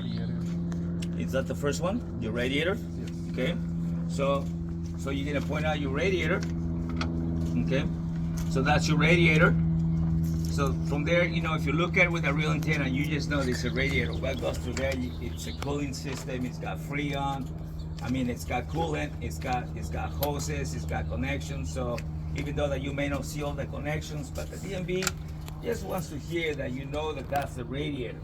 radiator. Is that the first one? Your radiator? Yes. Okay. So you're gonna point out your radiator. Okay. So that's your radiator. So from there, you know, if you look at it with a real antenna, you just know it's a radiator. What goes through there? It's a cooling system. It's got Freon. I mean, it's got coolant. It's got hoses. It's got connections. So even though that you may not see all the connections, but the DMV just wants to hear that you know that that's the radiator,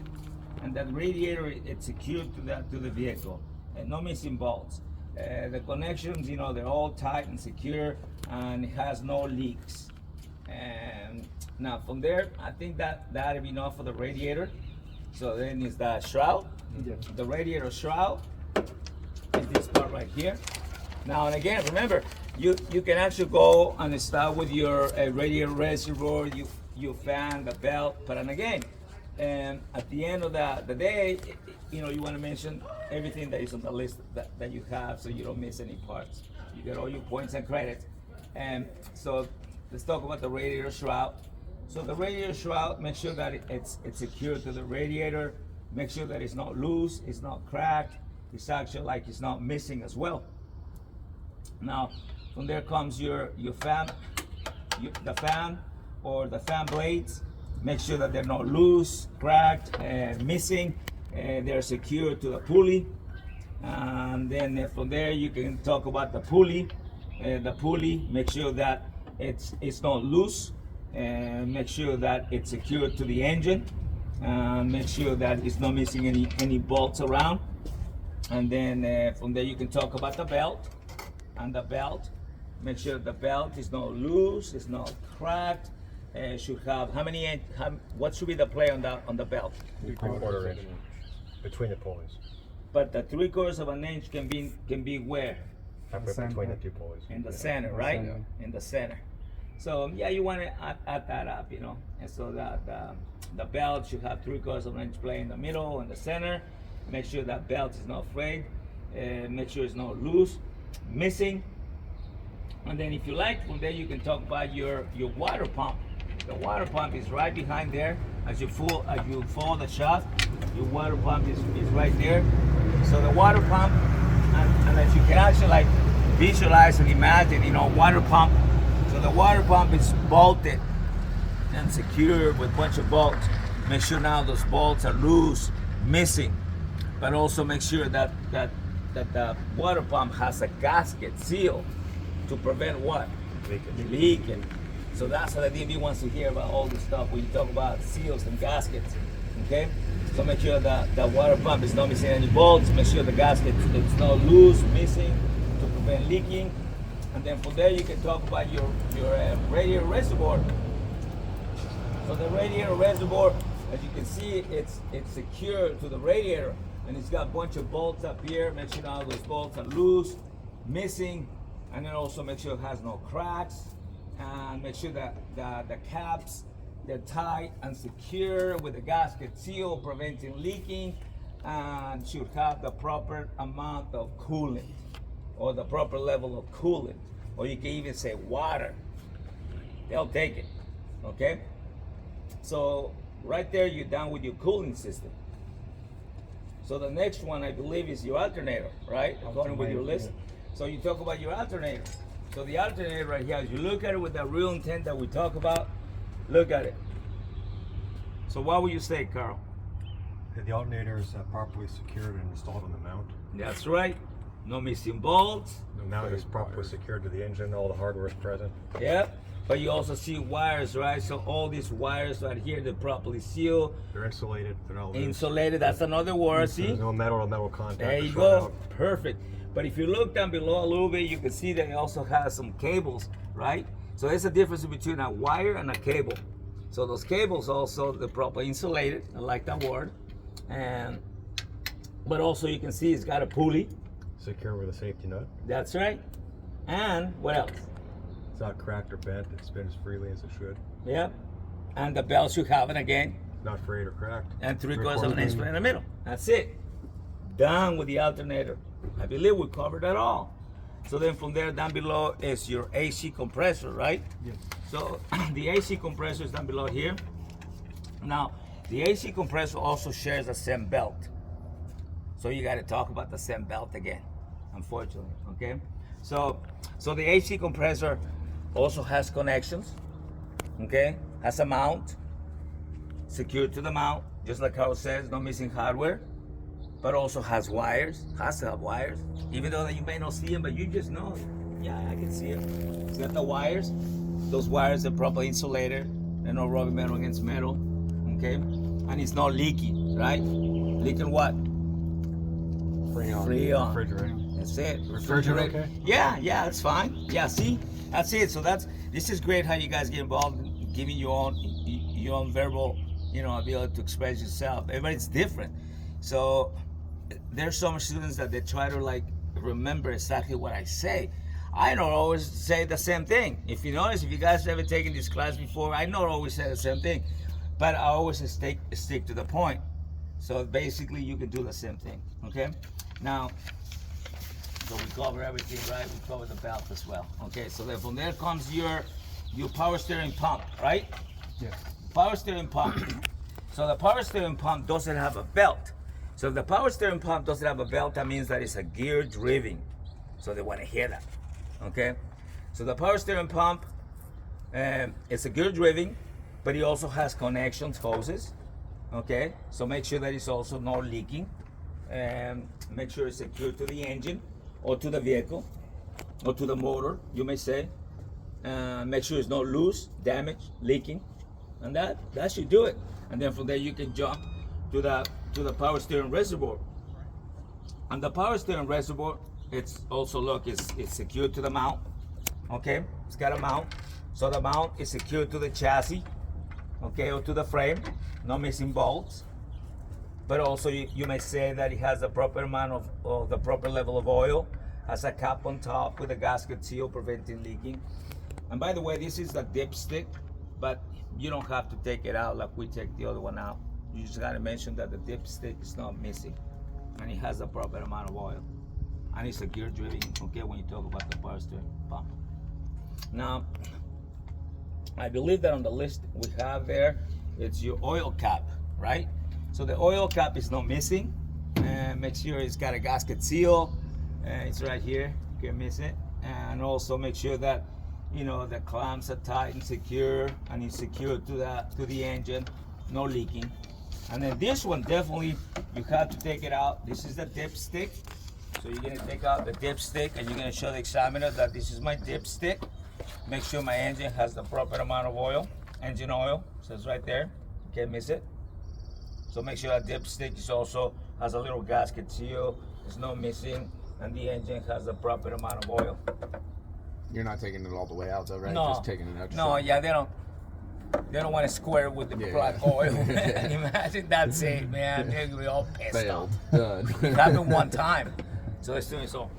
and that radiator it's secured to the vehicle, and no missing bolts. The connections, you know, they're all tight and secure, and it has no leaks. And now from there, I think that'll be enough for the radiator. So then is the shroud. Yeah. The radiator shroud is this part right here. Now and again, remember, you can actually go and start with your radiator reservoir, your fan, the belt, but and again, and at the end of the day, you know, you want to mention everything that is on the list that you have, so you don't miss any parts. You get all your points and credits. And so let's talk about the radiator shroud. So the radiator shroud, make sure that it's secured to the radiator. Make sure that it's not loose, it's not cracked. It's actually like it's not missing as well. Now, from there comes your fan, the fan or the fan blades. Make sure that they're not loose, cracked, missing. They're secured to the pulley. And then from there, you can talk about the pulley. The pulley, make sure that it's not loose. Make sure that it's secured to the engine. Make sure that it's not missing any bolts around. And then from there, you can talk about the belt. And the belt, make sure the belt is not loose, it's not cracked. Should have what should be the play on the belt? 3/4 inch between the pulleys. But the 3/4 of an inch can be where? Halfway between the two pulleys. In the center, right? center. In the center. So yeah, you want to add that up, you know, and so that the belt should have 3/4 of an inch play in the middle and the center. Make sure that belt is not frayed. Make sure it's not loose, missing. And then if you like, from there you can talk about your water pump. The water pump is right behind there. As you follow the shaft, your water pump is right there. So the water pump, and as you can actually like visualize and imagine, you know, water pump. So the water pump is bolted and secured with a bunch of bolts. Make sure now those bolts are loose, missing, but also make sure that the water pump has a gasket seal to prevent what? Leaking. So that's what the DMV wants to hear about all this stuff when you talk about seals and gaskets. Okay? So make sure that the water pump is not missing any bolts. Make sure the gasket it's not loose, missing, to prevent leaking. And then from there you can talk about your radiator reservoir. So the radiator reservoir, as you can see, it's secured to the radiator, and it's got a bunch of bolts up here. Make sure all those bolts are loose, missing, and then also make sure it has no cracks, and make sure that the caps, they're tight and secure with the gasket seal, preventing leaking, and should have the proper amount of coolant or the proper level of coolant, or you can even say water. They'll take it. Okay? So right there, you're done with your cooling system. So the next one, I believe, is your alternator, right? According with your list. So you talk about your alternator. So the alternator right here, as you look at it with the real intent that we talk about, look at it. So what would you say, Carl? The alternator is properly secured and installed on the mount. That's right. No missing bolts. The mount is properly secured to the engine. All the hardware is present. Yep. But you also see wires, right? So all these wires right here, they're properly sealed. They're insulated. They're not loose. Insulated, that's another word, see? There's no metal to metal contact. There you to go, short out. perfect. But if you look down below a little bit, you can see that it also has some cables, right? So there's a difference between a wire and a cable. So those cables also, they're properly insulated, I like that word. But also you can see it's got a pulley. Secure with a safety nut. That's right. And what else? It's not cracked or bent. It spins freely as it should. Yep. And the bell should have it again. Not frayed or cracked. And 3/4 of an inch in the middle. That's it. Done with the alternator. I believe we covered that all. So then from there down below is your AC compressor, right? Yes. So the AC compressor is down below here. Now, the AC compressor also shares the same belt. So you got to talk about the same belt again, unfortunately. Okay, so the AC compressor also has connections. Okay, has a mount, secured to the mount, just like Carl says, no missing hardware, but also has wires. Has to have wires, even though that you may not see them, but you just know. Yeah, I can see it. It's got the wires. Those wires are properly insulated. They're not rubbing metal against metal. Okay, and it's not leaking, right? Leaking what? Freon. Freon. Refrigerating. That's it. Refrigerator okay? Yeah, that's fine. Yeah, see, that's it. So this is great how you guys get involved in giving your own verbal, ability to express yourself. Everybody's different. So there's some students that they try to like remember exactly what I say. I don't always say the same thing. If you notice, if you guys ever taken this class before, I don't always say the same thing, but I always stick to the point. So basically, you can do the same thing. Okay. Now, so we cover everything, right? We cover the belt as well. Okay. So then from there comes your power steering pump, right? Yes. Power steering pump. So the power steering pump doesn't have a belt. So if the power steering pump doesn't have a belt, that means that it's a gear driven. So they want to hear that. Okay. So the power steering pump, it's a gear driven, but it also has connections, hoses. Okay. So make sure that it's also not leaking. Make sure it's secure to the engine or to the vehicle or to the motor, you may say. Make sure it's not loose, damaged, leaking, and that should do it. And then from there you can jump to the power steering reservoir. And the power steering reservoir, it's also it's secured to the mount. Okay, it's got a mount, so the mount is secured to the chassis, okay, or to the frame, no missing bolts. But also you may say that it has the proper amount of the proper level of oil, has a cap on top with a gasket seal preventing leaking. And by the way, this is the dipstick, but you don't have to take it out like we take the other one out. You just gotta mention that the dipstick is not missing, and it has the proper amount of oil, and it's a gear driven. Okay, when you talk about the power steering pump. Now, I believe that on the list we have there, it's your oil cap, right? So the oil cap is not missing. Make sure it's got a gasket seal. It's right here. You can miss it. And also make sure that the clamps are tight and secure, and it's secured to the engine, no leaking. And then this one, definitely you have to take it out. This is the dipstick. So you're gonna take out the dipstick and you're gonna show the examiner that this is my dipstick. Make sure my engine has the proper amount of oil, engine oil. So it's right there. You can't miss it. So make sure that dipstick also has a little gasket seal. There's no missing, and the engine has the proper amount of oil. You're not taking it all the way out, though, right? No. Just taking it out. No, yeah, they don't want to square with the black oil. Imagine that's it, man. They're gonna be all pissed Failed. off. Done. It happened one time. So it's doing so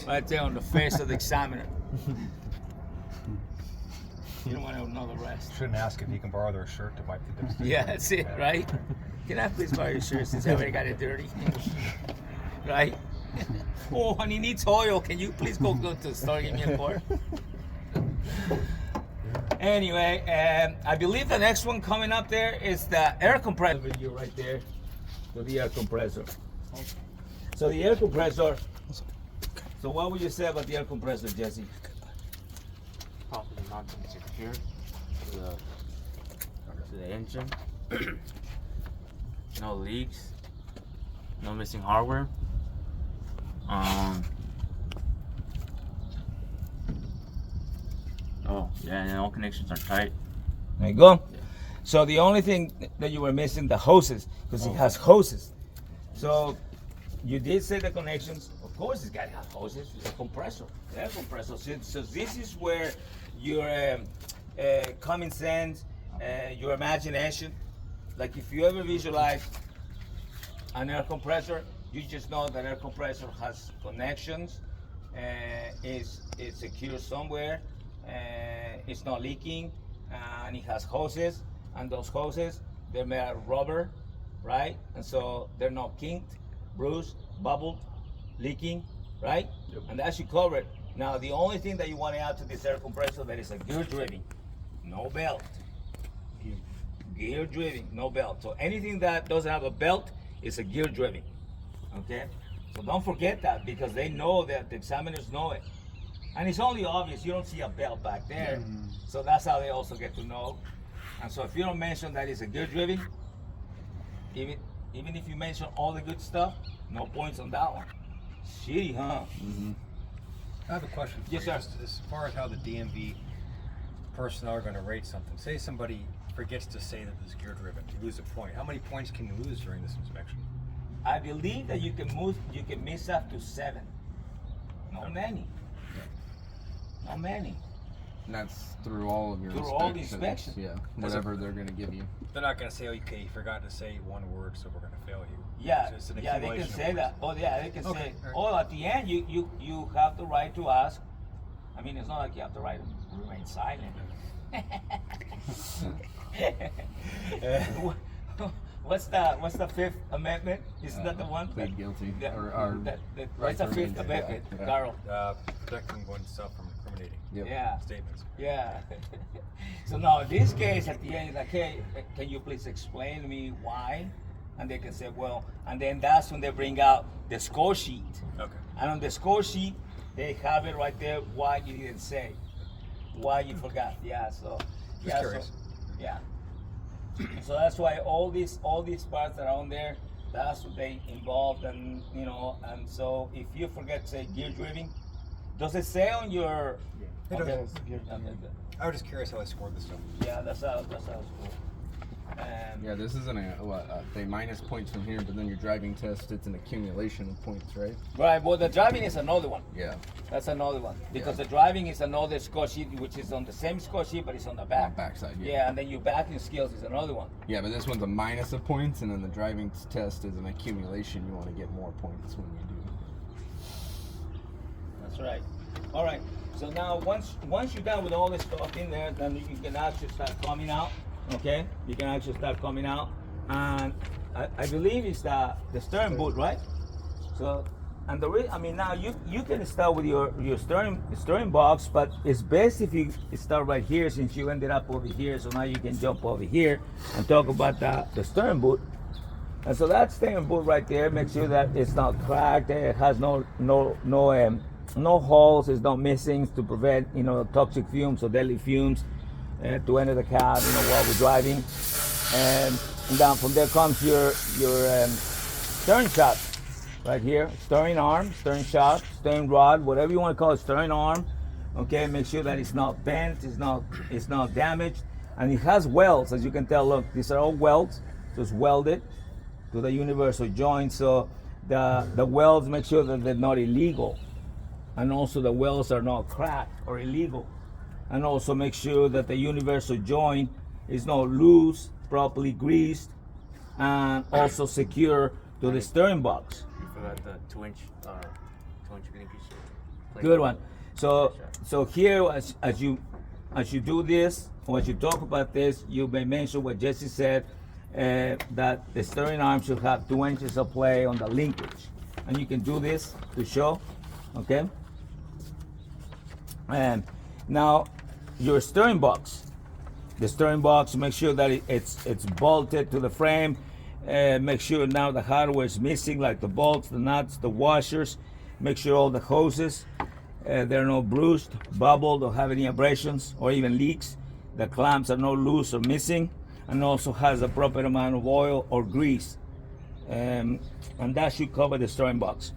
right there on the face of the examiner. You don't want to know the rest. Shouldn't ask if you can borrow their shirt to wipe the dipstick. Yeah, that's it, right? Can I please borrow your shirt since I already got it dirty? Right? Oh, honey, needs oil. Can you please go to the store and give me a quart? Anyway, I believe the next one coming up there is the air compressor. Video right there. So the air compressor. So the air compressor. So what would you say about the air compressor, Jesse? Properly mounted and secured to the engine. No leaks. No missing hardware. Oh yeah, and all connections are tight. There you go. So the only thing that you were missing, the hoses, because it has hoses. So you did say the connections. Of course, it's got to have hoses. It's a compressor, air compressor. So this is where your common sense, your imagination. Like if you ever visualize an air compressor, you just know that air compressor has connections, is secure somewhere, it's not leaking, and it has hoses, and those hoses, they're made out of rubber, right? And so they're not kinked, bruised, bubbled, leaking, right? Yep. And that should cover it. Now the only thing that you want to add to this air compressor, that is a gear driven, no belt. Gear driven, no belt. So anything that doesn't have a belt, is a gear driven. Okay, so don't forget that, because they know that the examiners know it, and it's only obvious. You don't see a belt back there, so that's how they also get to know. And so if you don't mention that it's a gear driven, even if you mention all the good stuff, no points on that one. Shitty, huh? I have a question for Yes, you. sir. As far as how the DMV personnel are going to rate something, say somebody forgets to say that it's gear driven, you lose a point. How many points can you lose during this inspection? I believe that you can miss up to 7. Not many. Not many. And that's through all of your Through inspections. all the inspections. Yeah, whatever they're going to give you. They're not going to say, okay, you forgot to say one word, so we're going to fail you. Yeah, So it's an yeah, they can accumulation of say words. that. Oh, yeah, they can Okay, say. all right. Oh, at the end, you have the right to ask. I mean, it's not like you have the right to remain silent. What's the Fifth Amendment? Isn't that the one? Plead guilty. That- Or what's the Fifth Amendment, yeah. Carl? Protecting oneself from incriminating Yep. Yeah. statements. Yeah. So now in this case, at the end, it's like, hey, can you please explain to me why? And they can say, well, and then that's when they bring out the score sheet. Okay. And on the score sheet, they have it right there why you didn't say, why you forgot. Yeah. So. Just curious. Yeah. So that's why all these parts that are on there, that's what they involved, and and so if you forget to say gear driven, does it say on your? It Okay. does. Okay, good. I was just curious how I scored this stuff. Yeah, that's how it's cool. Yeah, this isn't they minus points from here, but then your driving test, it's an accumulation of points, right? Right. Well, the driving is another one. Yeah. That's another one because Yeah. the driving is another score sheet, which is on the same score sheet, but it's on the back. Backside, yeah. Yeah, and then your backing skills is another one. Yeah, but this one's a minus of points, and then the driving test is an accumulation. You want to get more points when you do. That's right. All right. So now once you're done with all this stuff in there, then you can actually start coming out. Okay? You can actually start coming out, and I believe it's the steering boot, right? So, and now you can start with your steering box, but it's best if you start right here since you ended up over here. So now you can jump over here and talk about the steering boot. And so that steering boot right there, make sure that it's not cracked. It has no holes. It's not missing to prevent toxic fumes or deadly fumes to enter the cab while we're driving. And down from there comes your steering shot right here. Steering arm, steering shot, steering rod, whatever you want to call it, steering arm. Okay, make sure that it's not bent, it's not damaged, and it has welds. As you can tell, look, these are all welds. So it's welded to the universal joint. So the welds, make sure that they're not illegal, and also the welds are not cracked or illegal, and also make sure that the universal joint is not loose, properly greased, and also secure to the steering box. You forgot the 2-inch green piece. Good one. So here, as you do this, or as you talk about this, you may mention what Jesse said, that the steering arm should have 2 inches of play on the linkage, and you can do this to show. Okay. And now your steering box. The steering box, make sure that it's bolted to the frame. Make sure now the hardware is missing, like the bolts, the nuts, the washers. Make sure all the hoses, they're not bruised, bubbled, or have any abrasions or even leaks. The clamps are not loose or missing, and also has the proper amount of oil or grease. And that should cover the steering box.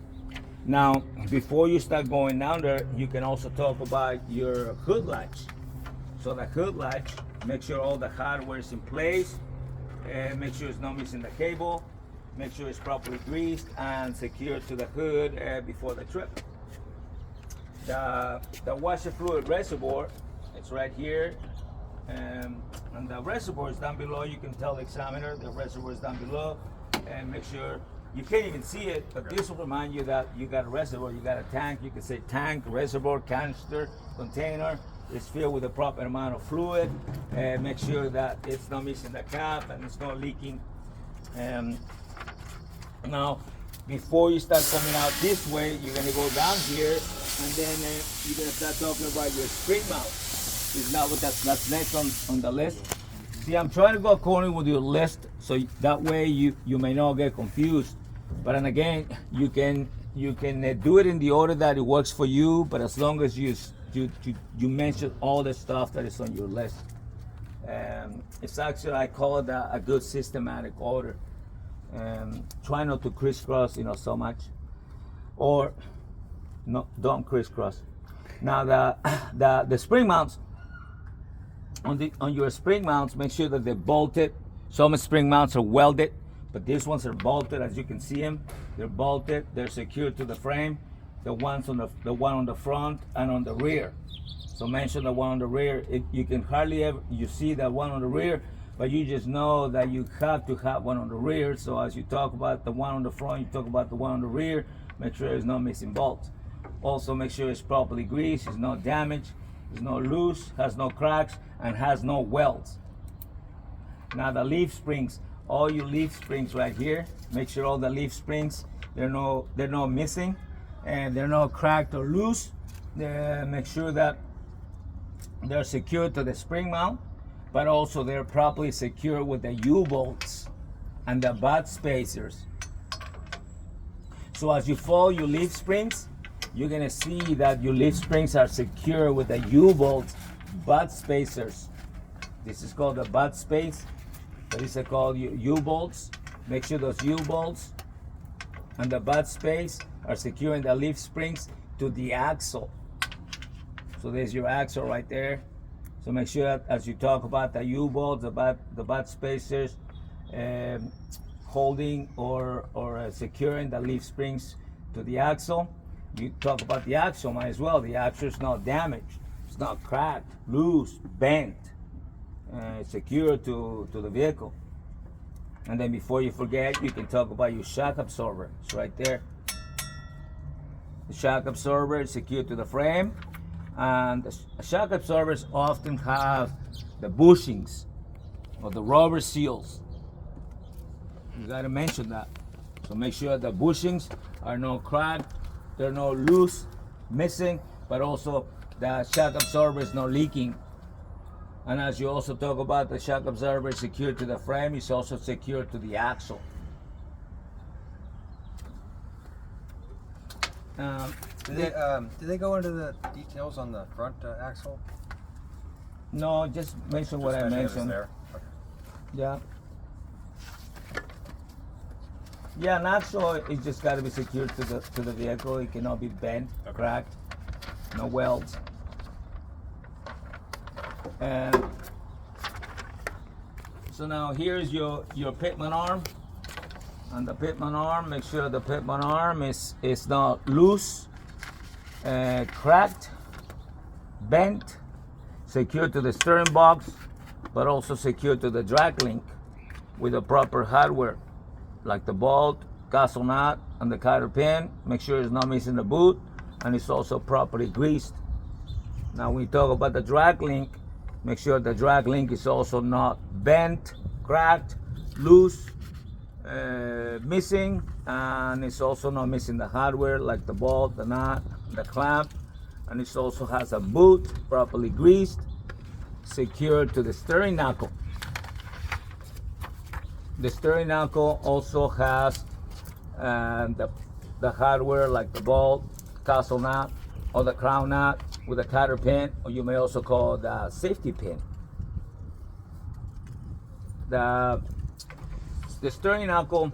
Now, before you start going down there, you can also talk about your hood latch. So the hood latch, make sure all the hardware is in place, make sure it's not missing the cable, make sure it's properly greased and secured to the hood before the trip. The washer fluid reservoir, it's right here, and the reservoir is down below. You can tell the examiner the reservoir is down below, and make sure you can't even see it, but this will remind you that you got a reservoir, you got a tank. You can say tank, reservoir, canister, container. It's filled with the proper amount of fluid. Make sure that it's not missing the cap and it's not leaking. Now, before you start coming out this way, you're gonna go down here, and then you're gonna start talking about your spring mount. Is that what that's next on the list? See, I'm trying to go according with your list, so that way you may not get confused. But then again, you can do it in the order that it works for you. But as long as you mention all the stuff that is on your list, it's actually, I call it a good systematic order. Try not to crisscross, so much, or no, don't crisscross. Now the spring mounts. On your spring mounts, make sure that they're bolted. Some spring mounts are welded, but these ones are bolted. As you can see them, they're bolted. They're secured to the frame. The one on the front and on the rear. So mention the one on the rear. You can hardly ever see that one on the rear, but you just know that you have to have one on the rear. So as you talk about the one on the front, you talk about the one on the rear. Make sure it's not missing bolts. Also, make sure it's properly greased. It's not damaged. It's not loose. Has no cracks. And has no welds. Now the leaf springs, all your leaf springs right here, make sure all the leaf springs, they're not missing, and they're not cracked or loose. Make sure that they're secured to the spring mount, but also they're properly secured with the U-bolts and the butt spacers. So as you follow your leaf springs, you're gonna see that your leaf springs are secure with the U-bolts, butt spacers. This is called the butt space. That is called U-bolts. Make sure those U-bolts and the butt space are securing the leaf springs to the axle. So there's your axle right there. So make sure that as you talk about the U-bolts, the butt spacers, holding or securing the leaf springs to the axle. You talk about the axle as well. The axle is not damaged. It's not cracked, loose, bent, secure to the vehicle. And then before you forget, you can talk about your shock absorber. It's right there. The shock absorber is secured to the frame. And the shock absorbers often have the bushings or the rubber seals. You gotta mention that. So make sure the bushings are not cracked, they're not loose, missing, but also the shock absorber is not leaking. And as you also talk about the shock absorber is secured to the frame, it's also secured to the axle. Do they go into the details on the front axle? No, just mention what I mentioned. There. Okay. Yeah. Yeah, an axle, it just got to be secured to the vehicle. It cannot be bent, cracked, no welds. And so now here's your pitman arm. And the pitman arm, make sure the pitman arm is not loose, cracked, bent, secured to the steering box, but also secured to the drag link with the proper hardware, like the bolt, castle nut, and the cotter pin. Make sure it's not missing the boot, and it's also properly greased. Now when we talk about the drag link, make sure the drag link is also not bent, cracked, loose, missing, and it's also not missing the hardware like the bolt, the nut, the clamp, and it also has a boot properly greased, secured to the steering knuckle. The steering knuckle also has the hardware like the bolt, castle nut, or the crown nut with a cotter pin, or you may also call the safety pin. The steering knuckle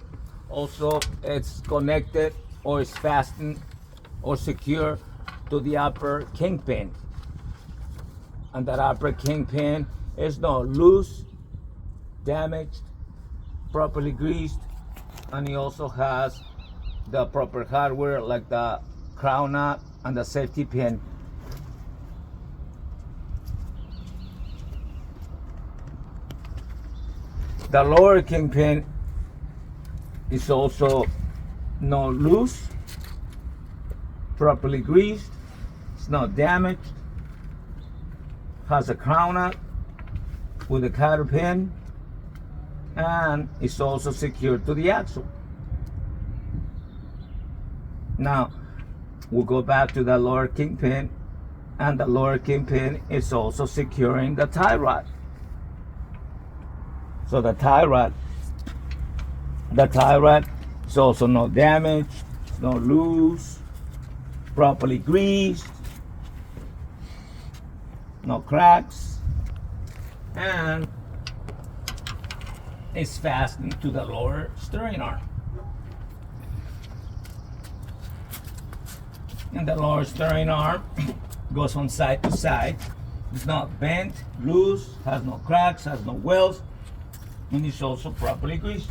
also, it's connected or is fastened or secure to the upper kingpin, and that upper kingpin is not loose, damaged, properly greased, and it also has the proper hardware like the crown nut and the safety pin. The lower kingpin is also not loose, properly greased, it's not damaged, has a crown nut with a cotter pin, and it's also secured to the axle. Now we'll go back to the lower kingpin, and the lower kingpin is also securing the tie rod. So the tie rod is also no damage, no loose, properly greased, no cracks, and it's fastened to the lower steering arm. And the lower steering arm goes from side to side. It's not bent, loose, has no cracks, has no welds, and it's also properly greased.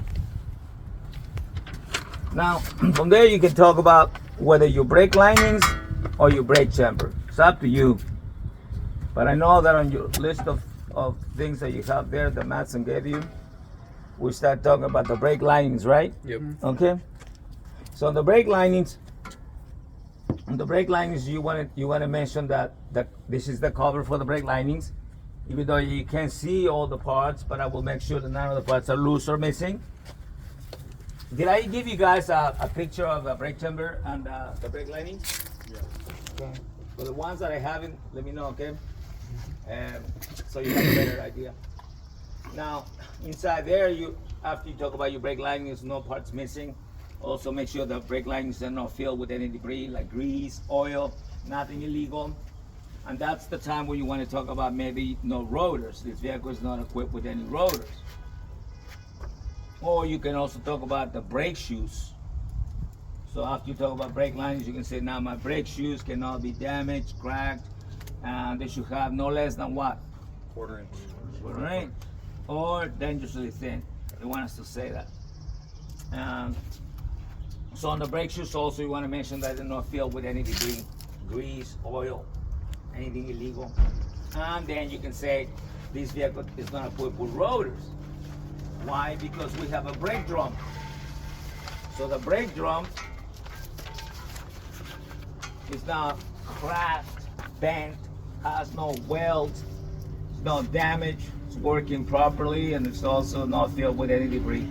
Now, from there you can talk about whether you brake linings or you brake chamber. It's up to you. But I know that on your list of things that you have there that Matson gave you, we start talking about the brake linings, right? Yep. Okay. So on the brake linings, you want to mention that this is the cover for the brake linings, even though you can't see all the parts, but I will make sure that none of the parts are loose or missing. Did I give you guys a picture of the brake chamber and the brake linings? Yeah. Okay. For the ones that I haven't, let me know, okay? So you have a better idea. Now, inside there, after you talk about your brake linings, no parts missing. Also make sure the brake linings are not filled with any debris like grease, oil, nothing illegal. And that's the time when you want to talk about maybe no rotors. This vehicle is not equipped with any rotors. Or you can also talk about the brake shoes. So after you talk about brake linings, you can say, now my brake shoes cannot be damaged, cracked, and they should have no less than what? Quarter inch. Quarter inch. Or dangerously thin. They want us to say that. So on the brake shoes also you want to mention that they're not filled with any debris, grease, oil, anything illegal. And then you can say this vehicle is not equipped with rotors. Why? Because we have a brake drum. So the brake drum is not cracked, bent, has no welds, no damage, it's working properly, and it's also not filled with any debris.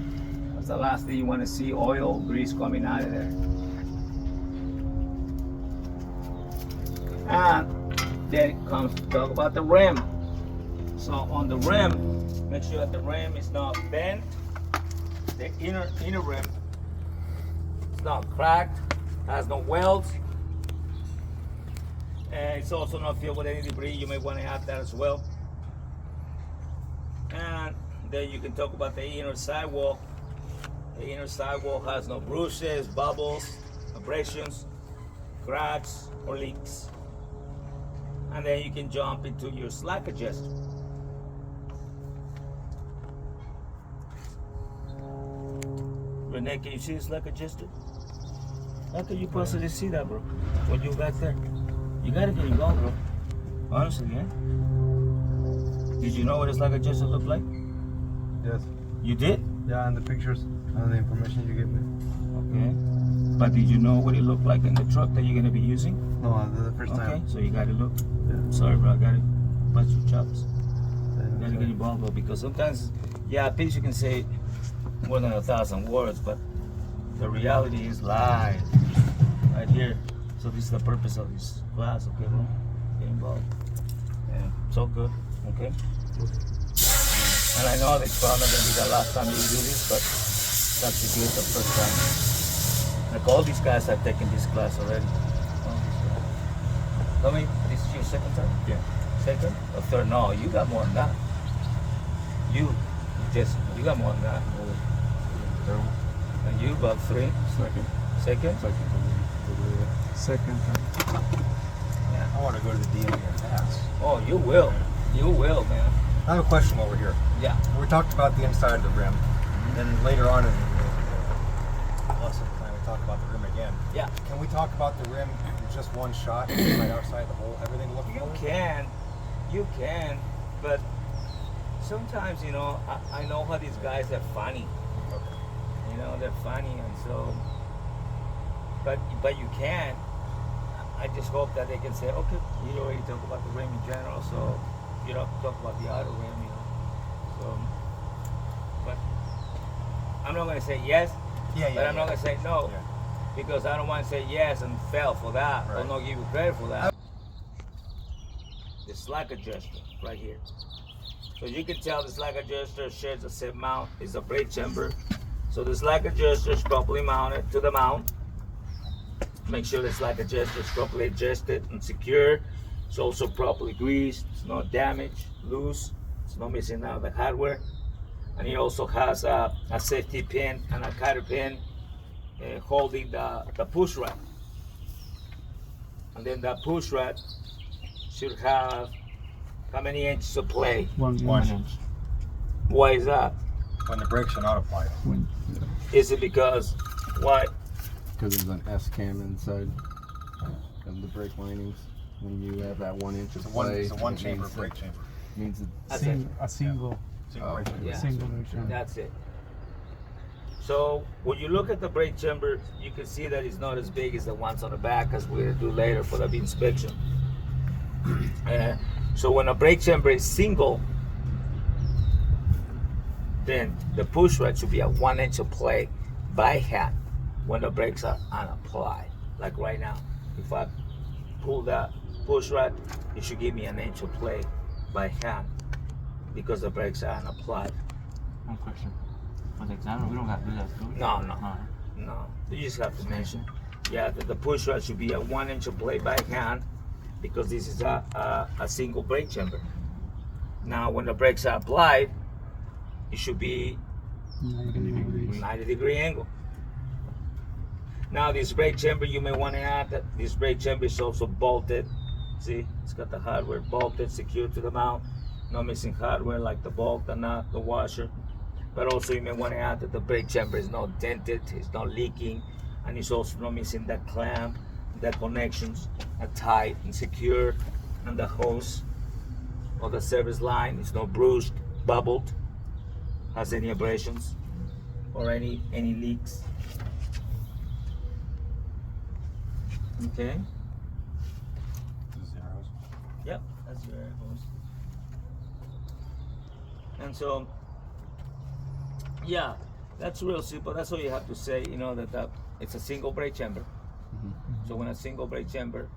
That's the last thing you want to see, oil, grease coming out of there. And then it comes to talk about the rim. So on the rim, make sure that the rim is not bent, the inner rim is not cracked, has no welds, and it's also not filled with any debris. You may want to add that as well. And then you can talk about the inner sidewall. The inner sidewall has no bruises, bubbles, abrasions, cracks, or leaks. And then you can jump into your slack adjuster. Renee, can you see the slack adjuster? How can you possibly see that, bro? When you're back there? You gotta get involved, bro. Honestly, man. Did you know what a slack adjuster looked like? Yes. You did? Yeah, and the pictures and the information you gave me. Okay. But did you know what it looked like in the truck that you're gonna be using? No, the first Okay, time. so you gotta look. Yeah. Sorry, bro, I gotta bust your chops. Yeah, You gotta get involved, bro, because sometimes, yeah, a picture can say more than 1,000 words, but the reality is live right here. So this is the purpose of this class, okay, bro? Get involved. Yeah, it's all good, okay? And I know it's probably not gonna be the last time you do this, but that's the good the first time. Like all these guys have taken this class already. All these guys. Tell me, this is your second time? Yeah. Second or third? No, you got more than that. You got more than that. And you about three? Second. Second? Second time. Yeah. I want to go to the DMV fast. Oh, you will. You will, man. I have a question over here. Yeah. We talked about the inside of the rim. Then later on in the lesson plan, we talked about the rim again. Yeah. Can we talk about the rim in just one shot, inside, outside, the whole, everything looking You can, but sometimes, you know, I know how these guys are funny. You know, they're funny, and so, but you can. I just hope that they can say, okay, you already talk about the rim in general, so you don't have to talk about the outer rim, you know. So, but I'm not gonna say yes, but I'm not gonna say no, Yeah. because I don't want to say yes and fail for that, or Right. not give you credit for that. The slack adjuster right here. So you can tell the slack adjuster shares the same mount as the brake chamber. So the slack adjuster is properly mounted to the mount. Make sure the slack adjuster is properly adjusted and secure. It's also properly greased. It's not damaged, loose. It's not missing out the hardware. And it also has a safety pin and a cutter pin holding the push rod. And then that push rod should have how many inches of play? One inch. Why is that? When the brakes are not applied. Is it because why? Because there's an S cam inside of the brake linings. When you have that 1 inch of play, It's a one it chamber means brake that- chamber. means that That's it. A single Single brake chamber. Yeah. single version. That's it. So when you look at the brake chamber, you can see that it's not as big as the ones on the back, as we're gonna do later for the inspection. So when a brake chamber is single, then the push rod should be a 1 inch of play by hand when the brakes are unapplied. Like right now, if I pull that push rod, it should give me an inch of play by hand because the brakes are unapplied. One question. For the examiner, we don't have to do that, do we? No, no. Alright. No, you just have to mention, yeah, that the push rod should be a 1 inch of play by hand because this is a single brake chamber. Now, when the brakes are applied, it should be 90 degrees. 90-degree angle. Now, this brake chamber, you may want to add that this brake chamber is also bolted. See, it's got the hardware bolted, secured to the mount. No missing hardware like the bolt, the nut, the washer. But also you may want to add that the brake chamber is not dented, it's not leaking, and it's also not missing that clamp, the connections are tight and secure, and the hose or the service line is not bruised, bubbled, has any abrasions or any leaks. Okay. This is the air hose. Yep, that's your air hose. And so, yeah, that's real simple. That's all you have to say. You know that it's a single brake chamber. So when a single brake chamber,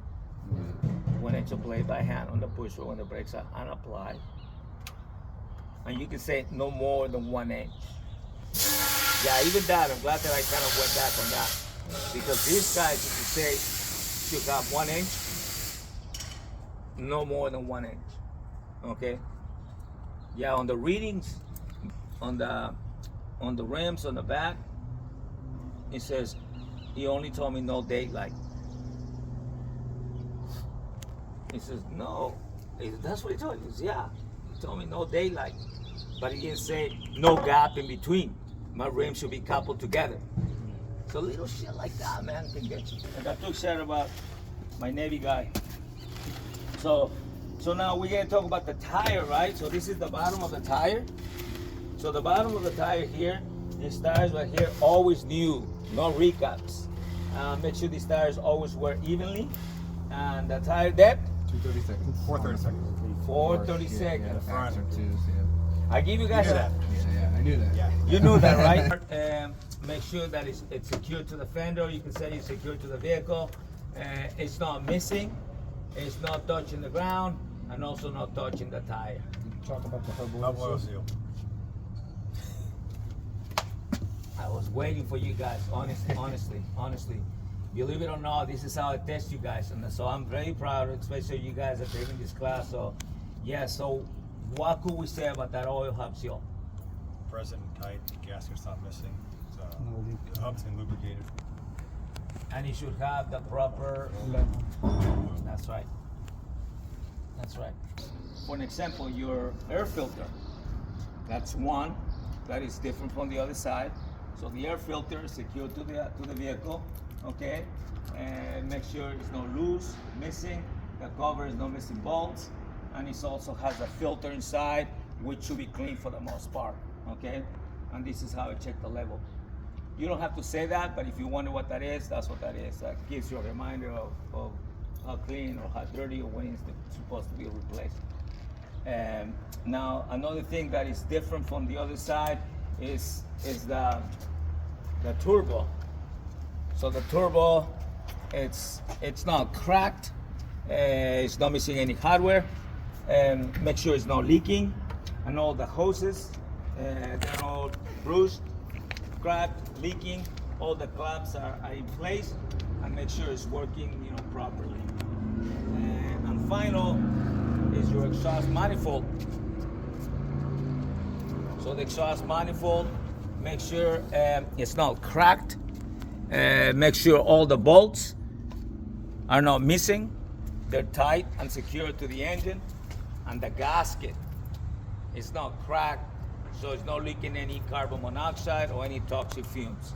1 inch of play by hand on the push rod when the brakes are unapplied, and you can say no more than 1 inch. Yeah, even that. I'm glad that I kind of went back on that because these guys, if you say, should have 1 inch. No more than 1 inch. Okay. Yeah, on the readings, on the rims on the back, it says he only told me no daylight. He says no. That's what he told me. He says, yeah, he told me no daylight, but he didn't say no gap in between. My rims should be coupled together. So little shit like that, man, can get you. Like I took shit about my Navy guy. So now we're gonna talk about the tire, right? So this is the bottom of the tire. So the bottom of the tire here, these tires right here, always new, no recaps. Make sure these tires always wear evenly. And the tire depth, 230 seconds. 430 seconds. 430 Yeah, seconds. the Front. faster twos, yeah. I give you guys knew that. Yeah, I knew that. Yeah. You knew that, right? Make sure that it's secured to the fender. You can say it's secured to the vehicle. It's not missing. It's not touching the ground, and also not touching the tire. Talk about the hub Hub oil oil seal. seal. I was waiting for you guys, honestly. Believe it or not, this is how I test you guys, and so I'm very proud, especially you guys are taking this class. So, yeah. So, what could we say about that oil hub seal? Present and tight. Gasket's not missing. So No leak. the hub's been lubricated. And it should have the proper. Lemon. That's right. That's right. For an example, your air filter. That's one that is different from the other side. So the air filter is secured to the vehicle. Okay, and make sure it's not loose, missing. The cover is not missing bolts, and it also has a filter inside, which should be clean for the most part. Okay, and this is how I check the level. You don't have to say that, but if you wonder what that is, that's what that is. That gives you a reminder of how clean or how dirty or when it's supposed to be replaced. Now, another thing that is different from the other side is the turbo. So the turbo, it's not cracked. It's not missing any hardware. Make sure it's not leaking. and all the hoses, they're all bruised, cracked, leaking. All the clamps are in place, and make sure it's working, you know, properly. And final is your exhaust manifold. So the exhaust manifold, make sure it's not cracked. Make sure all the bolts are not missing. They're tight and secure to the engine, and the gasket is not cracked, so it's not leaking any carbon monoxide or any toxic fumes.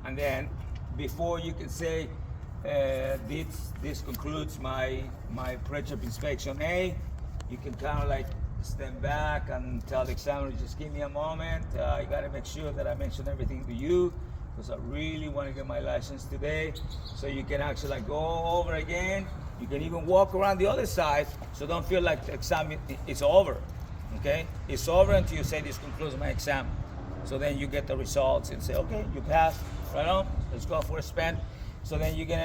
And then, before you can say this concludes my pre-trip inspection A, you can kind of like stand back and tell the examiner, just give me a moment. I got to make sure that I mention everything to you, because I really want to get my license today. So you can actually like go over again. You can even walk around the other side, so don't feel like the exam is over. Okay, it's over until you say this concludes my exam. So then you get the results and say, okay, you passed. Right on. Let's go for a spin. So then you're gonna